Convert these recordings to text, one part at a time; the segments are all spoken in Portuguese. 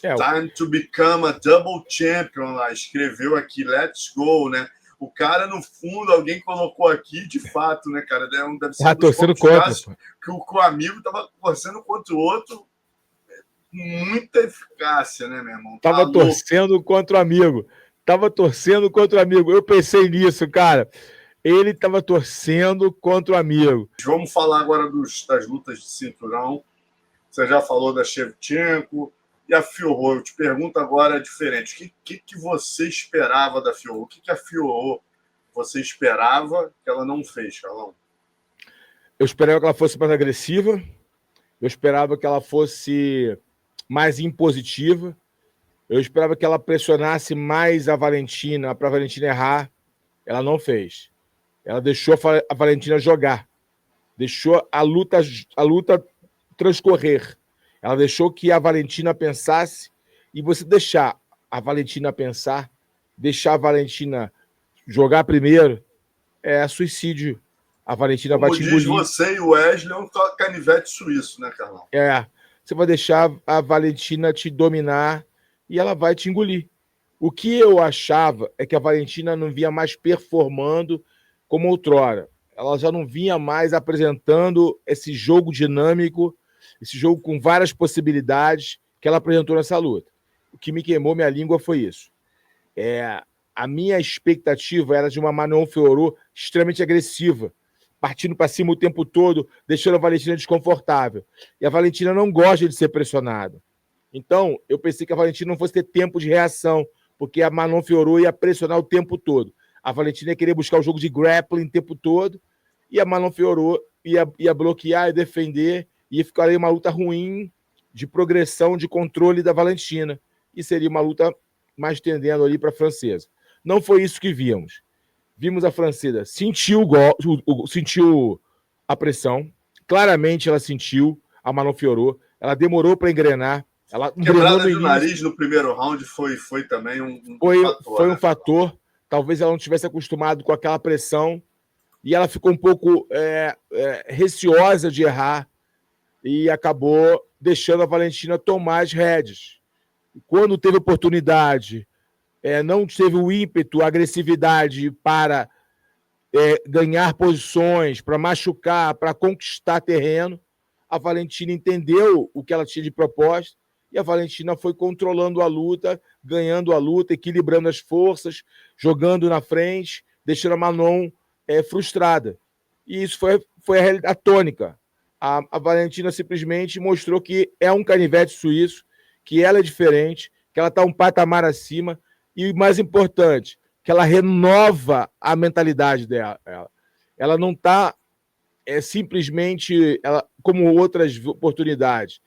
Time to become a double champion lá. Escreveu aqui, let's go, né? O cara, no fundo, alguém colocou aqui, de fato, né, cara? Deve ser torcendo contra, que o amigo tava torcendo contra o outro com muita eficácia, né, meu irmão? Tava torcendo contra o amigo. Eu pensei nisso, cara. Ele tava torcendo contra o amigo. Vamos falar agora das lutas de cinturão. Você já falou da Shevchenko e a Fiorot. Eu te pergunto agora diferente. O que você esperava da Fiorot? O que a Fiorot você esperava que ela não fez, Carlão? Eu esperava que ela fosse mais agressiva. Eu esperava que ela fosse mais impositiva. Eu esperava que ela pressionasse mais a Valentina para a Valentina errar. Ela não fez. Ela deixou a Valentina jogar. Deixou a luta transcorrer. Ela deixou que a Valentina pensasse, e você deixar a Valentina pensar, deixar a Valentina jogar primeiro, é suicídio. A Valentina vai te engolir. Como diz você e o Wesley, é um canivete suíço, né, Carlão? Você vai deixar a Valentina te dominar e ela vai te engolir. O que eu achava é que a Valentina não vinha mais performando como outrora. Ela já não vinha mais apresentando esse jogo dinâmico, esse jogo com várias possibilidades que ela apresentou nessa luta. O que me queimou minha língua foi isso. A minha expectativa era de uma Manon Fiorot extremamente agressiva, partindo para cima o tempo todo, deixando a Valentina desconfortável. E a Valentina não gosta de ser pressionada. Então, eu pensei que a Valentina não fosse ter tempo de reação, porque a Manon Fiorot ia pressionar o tempo todo. A Valentina ia querer buscar o jogo de grappling o tempo todo, e a Manon Fiorot ia bloquear e defender, e ia ficar aí uma luta ruim de progressão, de controle da Valentina. E seria uma luta mais tendendo ali para a francesa. Não foi isso que vimos. Vimos a francesa, sentiu a pressão, claramente ela sentiu a Manon Fiorot, ela demorou para engrenar. Ela quebrada do nariz no primeiro round foi também um fator. Foi um fator. Talvez ela não tivesse acostumado com aquela pressão e ela ficou um pouco receosa de errar e acabou deixando a Valentina tomar as rédeas. Quando teve oportunidade, não teve o ímpeto, a agressividade para ganhar posições, para machucar, para conquistar terreno, a Valentina entendeu o que ela tinha de proposta e a Valentina foi controlando a luta, ganhando a luta, equilibrando as forças, jogando na frente, deixando a Manon frustrada. E isso foi a tônica. A Valentina simplesmente mostrou que é um canivete suíço, que ela é diferente, que ela está um patamar acima e, mais importante, que ela renova a mentalidade dela. Ela não está simplesmente, como outras oportunidades,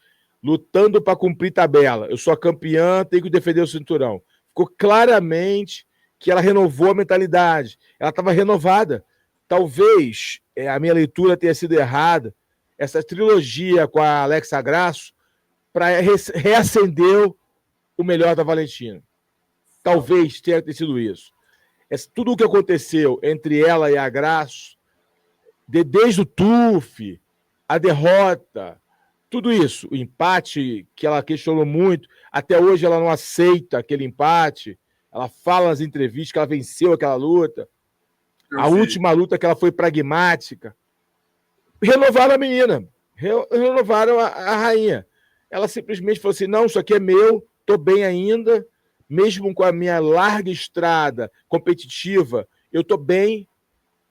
lutando para cumprir tabela. Eu sou a campeã, tenho que defender o cinturão. Ficou claramente que ela renovou a mentalidade. Ela estava renovada. Talvez a minha leitura tenha sido errada. Essa trilogia com a Alexa Grasso para reacender o melhor da Valentina. Talvez tenha sido isso. Tudo o que aconteceu entre ela e a Grasso, desde o TUF, a derrota, tudo isso, o empate que ela questionou muito, até hoje ela não aceita aquele empate, ela fala nas entrevistas que ela venceu aquela luta, última luta que ela foi pragmática, renovaram a menina, renovaram a rainha. Ela simplesmente falou assim, não, isso aqui é meu, estou bem ainda, mesmo com a minha larga estrada competitiva, eu estou bem,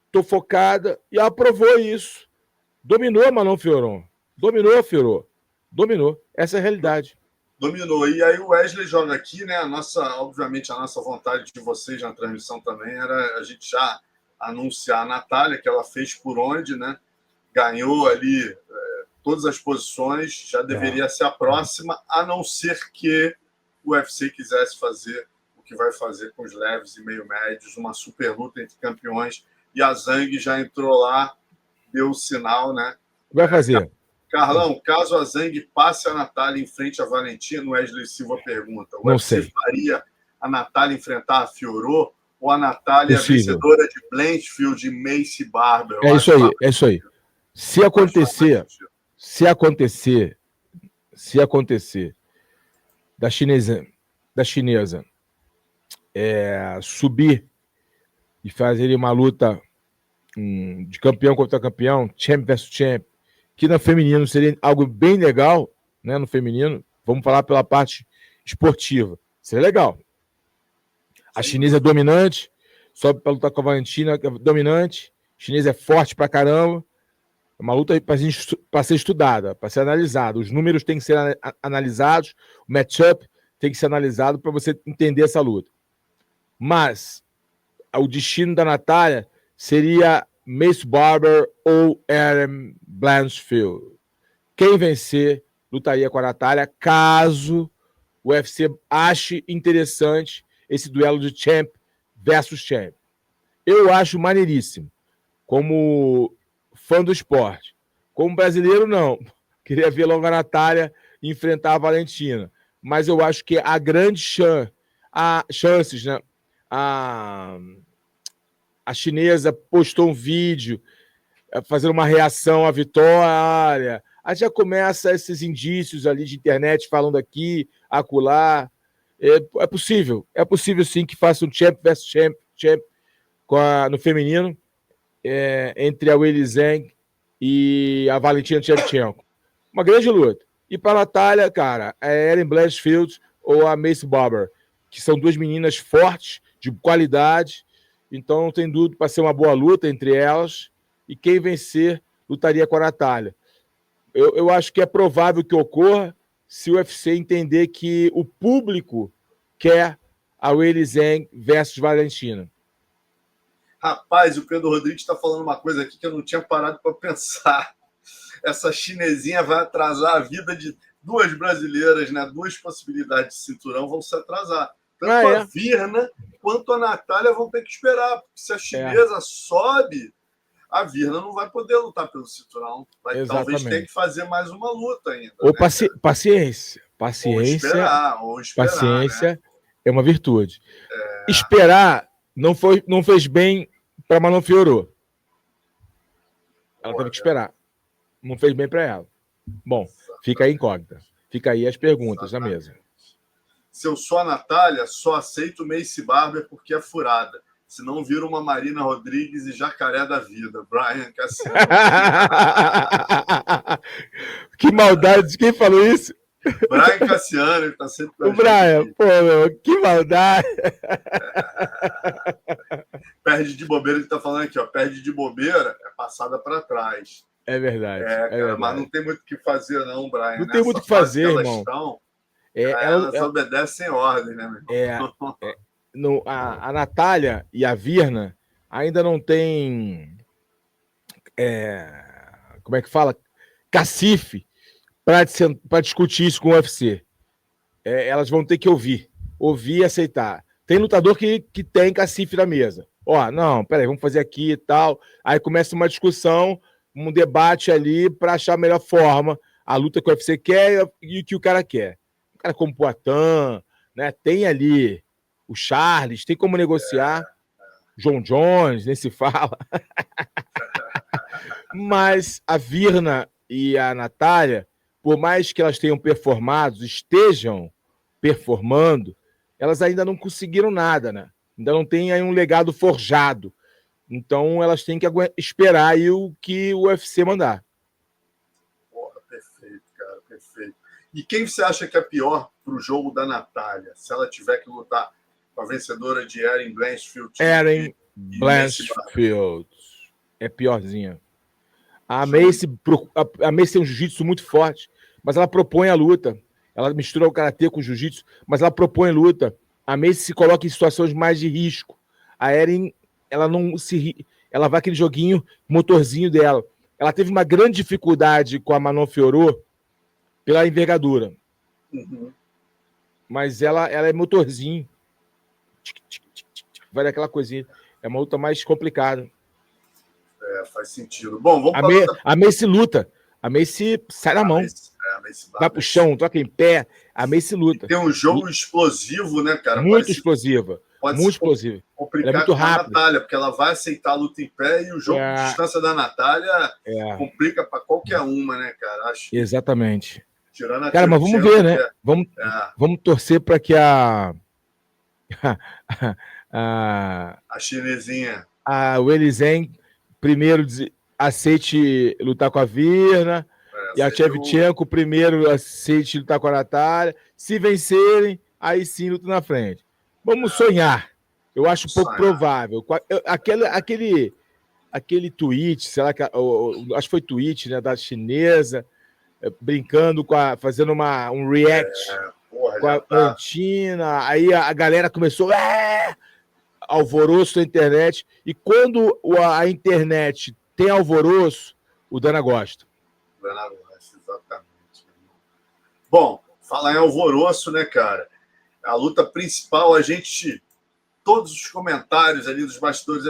estou focada, e ela provou isso. Dominou a Manon Fiorot. Dominou a Fiorot. Dominou. Essa é a realidade. Dominou. E aí o Wesley joga aqui, né? Obviamente, a nossa vontade de vocês na transmissão também era a gente já anunciar a Natália, que ela fez por onde, né? Ganhou ali todas as posições, já deveria ser a próxima, a não ser que o UFC quisesse fazer o que vai fazer com os leves e meio médios, uma super luta entre campeões, e a Zhang já entrou lá, deu o sinal, né? Vai fazer. Carlão, caso a Zhang passe a Natália em frente à Valentina, o Wesley Silva pergunta, o UFC faria a Natália enfrentar a Fiorot ou a Natália vencedora de Blanchfield e Macy Barber? É isso aí. Se acontecer, da chinesa subir e fazer uma luta de campeão contra campeão, champ versus champ, que no feminino seria algo bem legal, né? No feminino, vamos falar pela parte esportiva, seria legal. A chinesa é dominante, sobe para lutar com a Valentina, que é dominante. A chinesa é forte pra caramba. É uma luta para ser estudada, para ser analisada. Os números têm que ser analisados, o matchup tem que ser analisado para você entender essa luta. Mas o destino da Natália seria Maycee Barber ou Erin Blanchfield. Quem vencer lutaria com a Natália, caso o UFC ache interessante esse duelo de champ versus champ. Eu acho maneiríssimo. Como fã do esporte. Como brasileiro, não. Queria ver logo a Natália enfrentar a Valentina. Mas eu acho que a grande chances, né? A chinesa postou um vídeo fazendo uma reação à vitória. Aí já começa esses indícios ali de internet falando aqui, acolá. É possível sim que faça um champ versus champ no feminino entre a Weili Zhang e a Valentina Shevchenko. Uma grande luta. E para a Natália, cara, a Erin Blanchfield ou a Maycee Barber, que são duas meninas fortes, de qualidade, então não tem dúvida para ser uma boa luta entre elas, e quem vencer lutaria com a Natália. Eu acho que é provável que ocorra se o UFC entender que o público quer a Weili Zhang versus Valentina. Rapaz, o Pedro Rodrigues está falando uma coisa aqui que eu não tinha parado para pensar. Essa chinesinha vai atrasar a vida de duas brasileiras, né? Duas possibilidades de cinturão vão se atrasar. Tanto a Virna quanto a Natália vão ter que esperar. Porque se a chinesa sobe, a Virna não vai poder lutar pelo cinturão. Vai talvez ter que fazer mais uma luta ainda. Ou né, paciência. Ou esperar, paciência, né? É uma virtude. Esperar não fez bem para Manon Fiorot. Ela teve que esperar. Não fez bem para ela. Bom, fica aí incógnita. Fica aí as perguntas na mesa. Se eu sou a Natália, só aceito Maycee Barber porque é furada. Senão vira uma Marina Rodrigues e jacaré da vida. Brian Cassiano. Que maldade. Quem falou isso? Brian Cassiano, ele tá sempre com a gente. O Brian, pô, meu, que maldade. Perde de bobeira, ele tá falando aqui, ó. Perde de bobeira, é passada para trás. É verdade. Verdade. Mas não tem muito o que fazer, não, Brian. Não tem muito o que fazer, irmão. Elas obedecem ordem, né, meu irmão? A Natália e a Virna ainda não tem como é que fala? Cacife para discutir isso com o UFC. Elas vão ter que ouvir e aceitar. Tem lutador que tem cacife na mesa. Não, peraí, vamos fazer aqui e tal. Aí começa uma discussão, um debate ali para achar a melhor forma, a luta que o UFC quer e o que o cara quer. Um cara como o Poatan, né? Tem ali o Charles, tem como negociar. John Jones, nem se fala. Mas a Virna e a Natália, por mais que elas tenham estejam performando, elas ainda não conseguiram nada, né? Ainda não tem aí um legado forjado. Então elas têm que esperar aí o que o UFC mandar. Porra, perfeito, cara, perfeito. E quem você acha que é pior pro jogo da Natália? Se ela tiver que lutar com a vencedora de Erin Blanchfield. Erin Blanchfield é piorzinha. A Maycee tem um jiu-jitsu muito forte, mas ela propõe a luta. Ela mistura o karatê com o jiu-jitsu, mas ela propõe luta. A Maycee se coloca em situações mais de risco. A Erin, ela vai aquele joguinho, motorzinho dela. Ela teve uma grande dificuldade com a Manon Fiorot pela envergadura. Uhum. Mas ela é motorzinho. Vai daquela coisinha. É uma luta mais complicada. Faz sentido. Bom, vamos para a Maycee luta. A Maycee sai na mão. Vai pro chão, toca em pé. A Maycee luta. E tem um jogo explosivo, né, cara? Muito explosiva. Muito explosiva. Ela é muito rápida. Natália, porque ela vai aceitar a luta em pé e o jogo de distância da Natália complica para qualquer uma, né, cara? Exatamente. tirando a Cara, mas vamos ver, né? Vamos torcer para que a chinesinha. O Elizen primeiro aceite lutar com a Virna, e a Shevchenko primeiro aceite lutar com a Natália. Se vencerem, aí sim luta na frente. Vamos sonhar. Eu acho pouco provável. Aquele tweet, sei lá, acho que foi tweet, né, da chinesa, brincando fazendo um react com a Argentina. Aí a galera começou alvoroço na internet. E quando a internet tem alvoroço, o Dana gosta. Dana gosta, exatamente. Bom, falar em alvoroço, né, cara? A luta principal, todos os comentários ali dos bastidores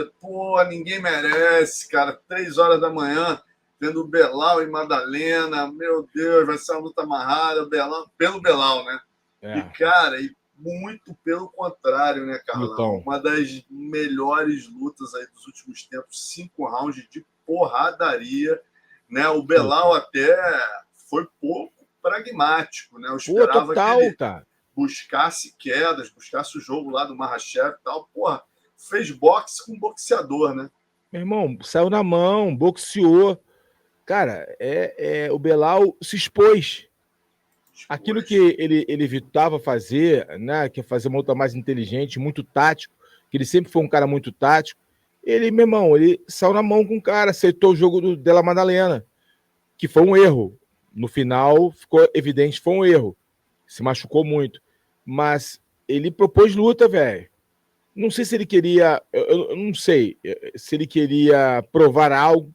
ninguém merece, cara. 3 horas da manhã, vendo o Belal e Madalena. Meu Deus, vai ser uma luta amarrada, pelo Belal, né? E, cara, muito pelo contrário, né, Carlão? Lutão. Uma das melhores lutas aí dos últimos tempos, 5 rounds de porradaria, né? O Belal até foi pouco pragmático, né? Eu esperava total, que ele cara, buscasse quedas, buscasse o jogo lá do Makhachev e tal. Fez boxe com boxeador, né? Meu irmão, saiu na mão, boxeou. Cara, o Belal se expôs. Aquilo que ele evitava fazer, né, que é fazer uma luta mais inteligente, muito tático, que ele sempre foi um cara muito tático, meu irmão, ele saiu na mão com o cara, aceitou o jogo do Della Madalena, que foi um erro. No final, ficou evidente que foi um erro. Se machucou muito. Mas ele propôs luta, velho. Não sei se ele queria... Eu não sei se ele queria provar algo,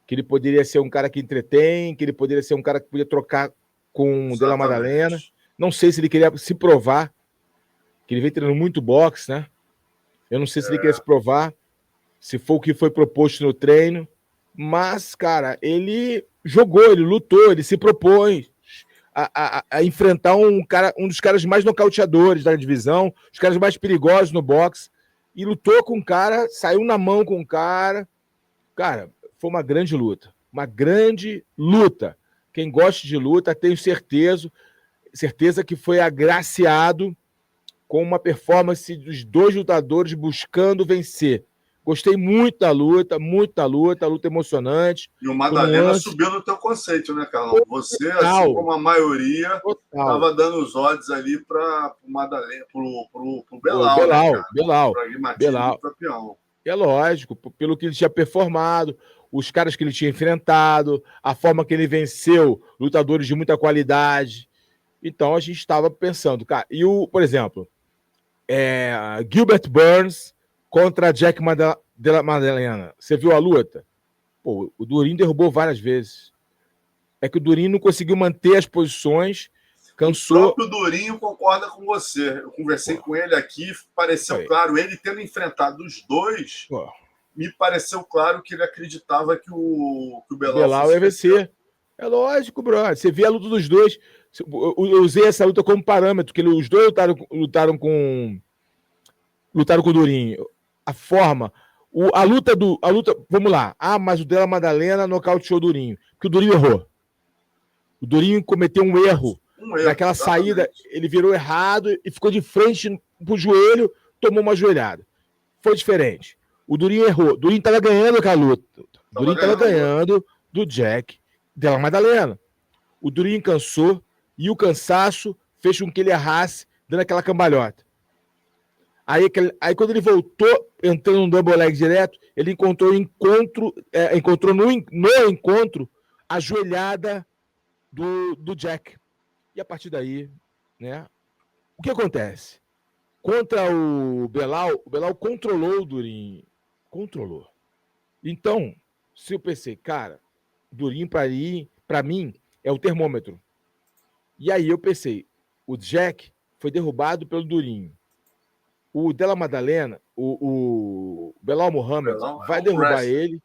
que ele poderia ser um cara que entretém, que ele poderia ser um cara que podia trocar com o Della Madalena. Não sei se ele queria se provar, que ele vem treinando muito boxe, né? Eu não sei se ele queria se provar, se foi o que foi proposto no treino. Mas, cara, ele jogou, ele lutou, ele se propôs a enfrentar um dos caras mais nocauteadores da divisão, os caras mais perigosos no boxe, e lutou com o cara, saiu na mão com o cara. Cara, foi uma grande luta. Uma grande luta. Quem gosta de luta, tenho certeza que foi agraciado com uma performance dos dois lutadores buscando vencer. Gostei muito da luta, luta emocionante. E o Madalena subiu no teu conceito, né, Carlão? Você, assim como a maioria, estava dando os odds ali para o Madalena, pro Belal, né, Belal. Pragmatismo do campeão. É lógico, pelo que ele tinha performado, os caras que ele tinha enfrentado, a forma que ele venceu lutadores de muita qualidade. Então a gente estava pensando, cara, por exemplo, Gilbert Burns contra Jack Della Madalena. Você viu a luta? Pô, o Durinho derrubou várias vezes. É que o Durinho não conseguiu manter as posições, cansou. O próprio Durinho concorda com você. Eu conversei com ele aqui, pareceu claro, ele tendo enfrentado os dois, me pareceu claro que ele acreditava que o Belal ia vencer. É lógico, brother. Você vê a luta dos dois. Eu usei essa luta como parâmetro, que os dois lutaram com o Durinho. A forma, a luta, vamos lá. Mas o Della Madalena nocauteou o Durinho, porque o Durinho errou. O Durinho cometeu um erro naquela saída, ele virou errado e ficou de frente pro joelho, tomou uma joelhada. Foi diferente. O Durinho errou. O Durinho estava ganhando aquela luta. O Durinho estava ganhando do Jack Della Madalena. O Durinho cansou e o cansaço fez com que ele errasse, dando aquela cambalhota. Aí quando ele voltou, entrando no double leg direto, ele encontrou no encontro a joelhada do Jack. E a partir daí, né? O que acontece? Contra o Belal controlou o Durinho. Controlou. Então, se eu pensei, cara, Durinho para mim é o termômetro. E aí eu pensei, o Jack foi derrubado pelo Durinho. O Della Madalena, o Belal Muhammad vai derrubar ele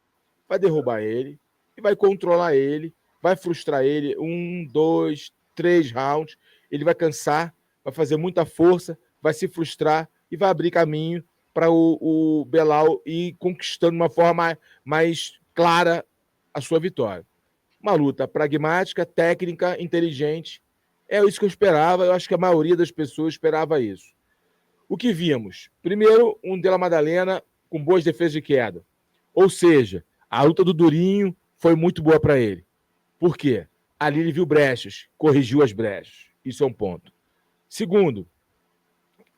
e vai controlar ele, vai frustrar ele 1, 2, 3 rounds, ele vai cansar, vai fazer muita força, vai se frustrar e vai abrir caminho para o Belal ir conquistando de uma forma mais clara a sua vitória. Uma luta pragmática, técnica, inteligente. É isso que eu esperava. Eu acho que a maioria das pessoas esperava isso. O que vimos? Primeiro, um Della Maddalena com boas defesas de queda. Ou seja, a luta do Durinho foi muito boa para ele. Por quê? Ali ele viu brechas, corrigiu as brechas. Isso é um ponto. Segundo,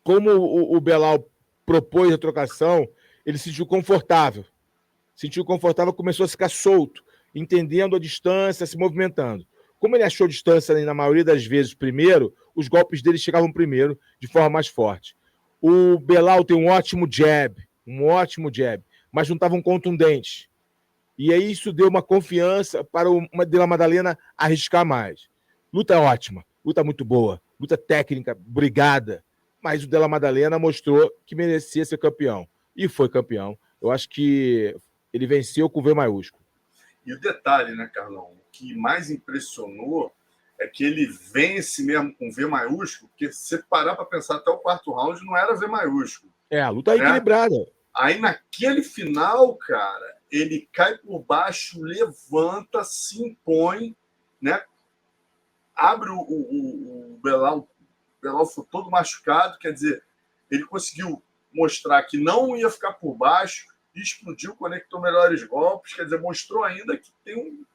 como o Belal propôs a trocação, ele se sentiu confortável. Começou a ficar solto, entendendo a distância, se movimentando. Como ele achou distância na maioria das vezes primeiro, os golpes dele chegavam primeiro de forma mais forte. O Belal tem um ótimo jab, mas não estavam contundentes. E aí isso deu uma confiança para o Della Maddalena arriscar mais. Luta ótima, luta muito boa, luta técnica, brigada. Mas o Della Maddalena mostrou que merecia ser campeão. E foi campeão. Eu acho que ele venceu com V maiúsculo. E o detalhe, né, Carlão? O que mais impressionou é que ele vence mesmo com V maiúsculo, porque se você parar para pensar até o quarto round, não era V maiúsculo. A luta é equilibrada. Aí naquele final, cara, ele cai por baixo, levanta, se impõe, né? Abre o Belal. O Belal foi todo machucado, quer dizer, ele conseguiu mostrar que não ia ficar por baixo, explodiu, conectou melhores golpes, quer dizer, mostrou ainda que tem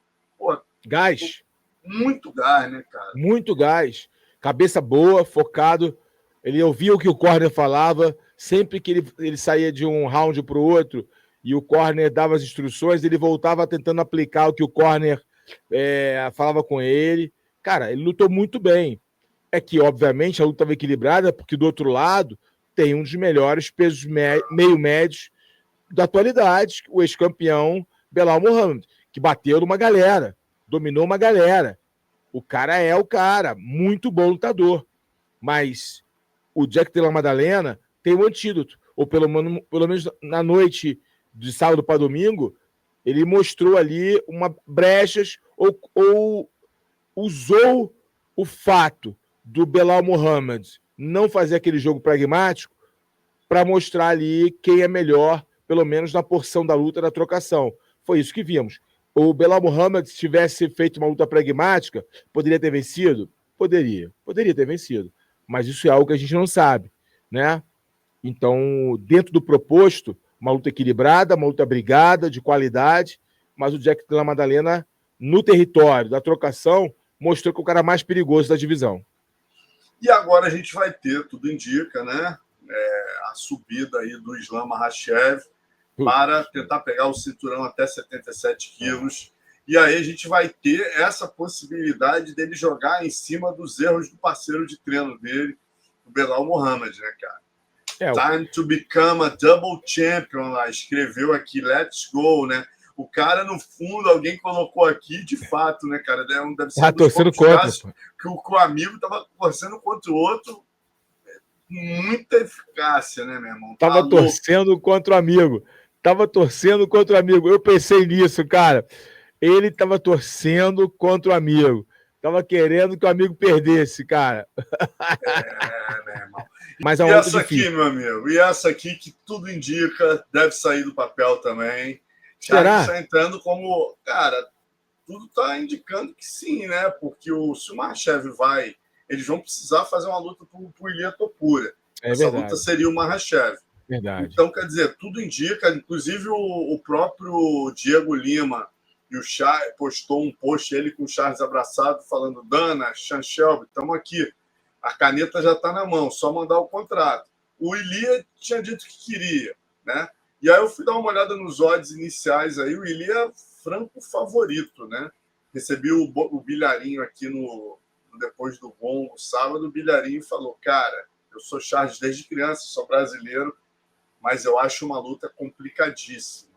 gás. Muito gás, né, cara? Muito gás. Cabeça boa, focado. Ele ouvia o que o corner falava. Sempre que ele saía de um round para o outro e o corner dava as instruções, ele voltava tentando aplicar o que o corner falava com ele. Cara, ele lutou muito bem. É que, obviamente, a luta estava equilibrada, porque do outro lado tem um dos melhores pesos meio-médios da atualidade, o ex-campeão Belal Muhammad, que bateu numa galera, dominou uma galera. O cara é o cara, muito bom lutador. Mas o Jack Della Maddalena tem um antídoto. Ou pelo menos na noite de sábado para domingo, ele mostrou ali brechas ou usou o fato do Belal Muhammad não fazer aquele jogo pragmático para mostrar ali quem é melhor, pelo menos na porção da luta da trocação. Foi isso que vimos. O Belal Muhammad, se tivesse feito uma luta pragmática, poderia ter vencido? Poderia ter vencido. Mas isso é algo que a gente não sabe, né? Então, dentro do proposto, uma luta equilibrada, uma luta brigada, de qualidade, mas o Jack Della Maddalena, no território da trocação, mostrou que é o cara mais perigoso da divisão. E agora a gente vai ter, tudo indica, né? A subida aí do Islam Makhachev para tentar pegar o cinturão até 77 quilos. E aí a gente vai ter essa possibilidade dele jogar em cima dos erros do parceiro de treino dele, o Belal Muhammad, né, cara? Time to become a double champion, lá, escreveu aqui, let's go, né? O cara, no fundo, alguém colocou aqui, de fato, né, cara? Deve ser torcendo contra, que o amigo tava torcendo contra o outro com muita eficácia, né, meu irmão? Tava torcendo contra o amigo. Eu pensei nisso, cara. Ele tava torcendo contra o amigo. Tava querendo que o amigo perdesse, cara. Meu irmão. Mas e essa aqui, meu amigo? E essa aqui, que tudo indica, deve sair do papel também. Será? Está entrando como... Cara, tudo está indicando que sim, né? Porque se o Makhachev vai... Eles vão precisar fazer uma luta pro Ilia Topuria. Essa luta seria o Makhachev. Verdade. Então, quer dizer, tudo indica, inclusive o próprio Diego Lima e o Charles postou um post, ele com o Charles abraçado, falando: Dana, Sean Shelby, estamos aqui. A caneta já está na mão, só mandar o contrato. O Ilia tinha dito que queria, né? E aí eu fui dar uma olhada nos odds iniciais aí, o Ilia é franco favorito, né? Recebi o Bilharinho aqui depois do bom no sábado, o Bilharinho falou: cara, eu sou Charles desde criança, sou brasileiro, mas eu acho uma luta complicadíssima.